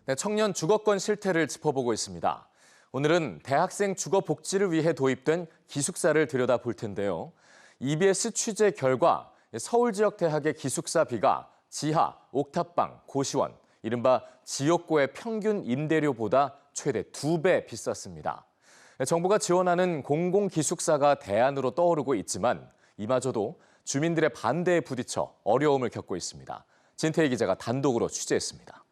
네, 청년 주거권 실태를 짚어보고 있습니다. 오늘은 대학생 주거 복지를 위해 도입된 기숙사를 들여다볼 텐데요. EBS 취재 결과 서울 지역 대학의 기숙사비가 지하, 옥탑방, 고시원, 이른바 지역고의 평균 임대료보다 최대 2배 비쌌습니다. 정부가 지원하는 공공기숙사가 대안으로 떠오르고 있지만 이마저도 주민들의 반대에 부딪혀 어려움을 겪고 있습니다. 진태희 기자가 단독으로 취재했습니다.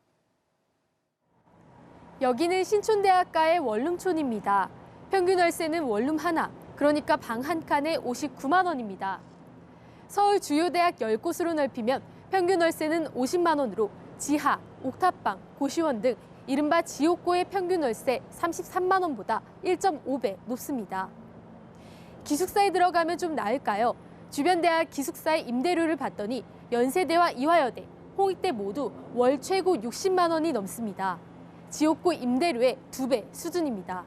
여기는 신촌대학가의 원룸촌입니다. 평균 월세는 원룸 하나, 그러니까 방 한 칸에 59만 원입니다. 서울 주요 대학 10곳으로 넓히면 평균 월세는 50만 원으로 지하, 옥탑방, 고시원 등 이른바 지옥고의 평균 월세 33만 원보다 1.5배 높습니다. 기숙사에 들어가면 좀 나을까요? 주변 대학 기숙사의 임대료를 봤더니 연세대와 이화여대, 홍익대 모두 월 최고 60만 원이 넘습니다. 지옥고 임대료의 2배 수준입니다.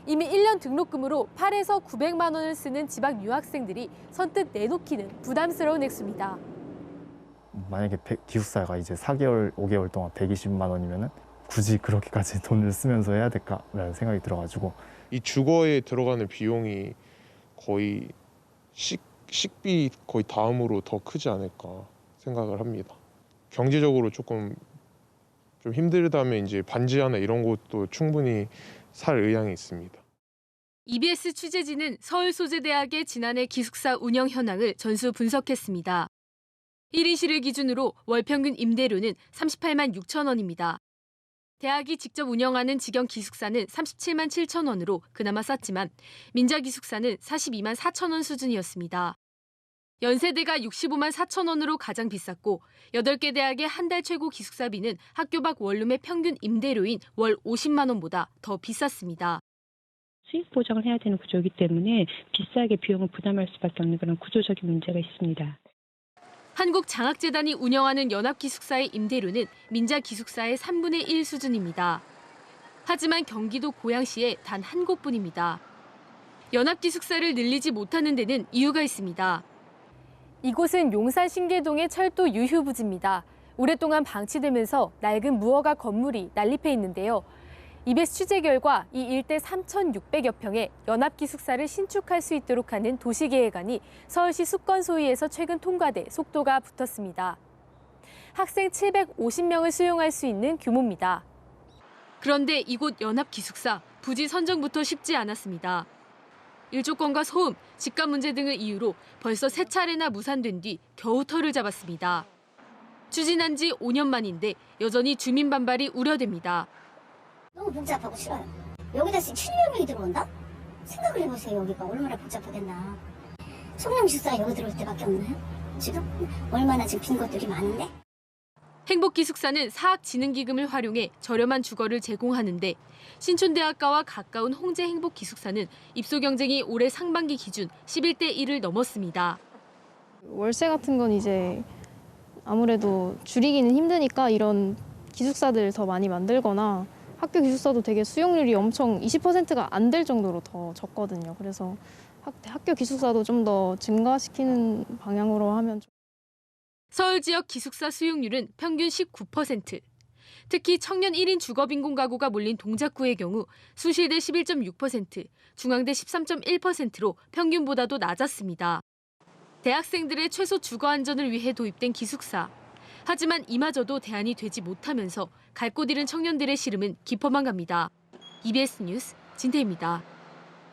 이미 1년 등록금으로 8에서 900만 원을 쓰는 지방 유학생들이 선뜻 내놓기는 부담스러운 액수입니다. 만약에 기숙사가 이제 4개월, 5개월 동안 120만 원이면은 굳이 그렇게까지 돈을 쓰면서 해야 될까라는 생각이 들어가지고 이 주거에 들어가는 비용이 거의 식비 거의 다음으로 더 크지 않을까 생각을 합니다. 경제적으로 조금 좀 힘들다면 이제 반지 하나 이런 것도 충분히 살 의향이 있습니다. EBS 취재진은 서울소재대학의 지난해 기숙사 운영 현황을 전수 분석했습니다. 1인실을 기준으로 월 평균 임대료는 38만 6천 원입니다. 대학이 직접 운영하는 직영 기숙사는 37만 7천 원으로 그나마 쌌지만 민자 기숙사는 42만 4천 원 수준이었습니다. 연세대가 65만 4천 원으로 가장 비쌌고 8개 대학의 한 달 최고 기숙사비는 학교 밖 원룸의 평균 임대료인 월 50만 원보다 더 비쌌습니다. 수익 보장을 해야 되는 구조이기 때문에 비싸게 비용을 부담할 수밖에 없는 그런 구조적인 문제가 있습니다. 한국장학재단이 운영하는 연합기숙사의 임대료는 민자기숙사의 3분의 1 수준입니다. 하지만 경기도 고양시에 단 한 곳뿐입니다. 연합기숙사를 늘리지 못하는 데는 이유가 있습니다. 이곳은 용산 신계동의 철도 유휴부지입니다. 오랫동안 방치되면서 낡은 무허가 건물이 난립해 있는데요. EBS 취재 결과 이 일대 3,600여 평의 연합기숙사를 신축할 수 있도록 하는 도시계획안이 서울시 수건소위에서 최근 통과돼 속도가 붙었습니다. 학생 750명을 수용할 수 있는 규모입니다. 그런데 이곳 연합기숙사 부지 선정부터 쉽지 않았습니다. 일조권과 소음, 집값 문제 등을 이유로 벌써 3차례나 무산된 뒤 겨우 터를 잡았습니다. 추진한 지 5년 만인데 여전히 주민 반발이 우려됩니다. 너무 복잡하고 싫어요. 여기다 700명이 들어온다? 생각을 해보세요. 여기가 얼마나 복잡하겠나. 청량기숙사 여기 들어올 때밖에 없나요? 지금 얼마나 지금 빈 것들이 많은데? 행복기숙사는 사학진흥기금을 활용해 저렴한 주거를 제공하는데 신촌대학가와 가까운 홍제행복기숙사는 입소 경쟁이 올해 상반기 기준 11대 1을 넘었습니다. 월세 같은 건 이제 아무래도 줄이기는 힘드니까 이런 기숙사들 더 많이 만들거나 학교 기숙사도 되게 수용률이 엄청 20%가 안 될 정도로 더 적거든요. 그래서 학교 기숙사도 좀 더 증가시키는 방향으로 하면 서울 지역 기숙사 수용률은 평균 19%. 특히 청년 1인 주거빈곤 가구가 몰린 동작구의 경우 수실대 11.6%, 중앙대 13.1%로 평균보다도 낮았습니다. 대학생들의 최소 주거 안전을 위해 도입된 기숙사. 하지만 이마저도 대안이 되지 못하면서 갈 곳 잃은 청년들의 시름은 깊어만 갑니다. EBS 뉴스 진태희입니다.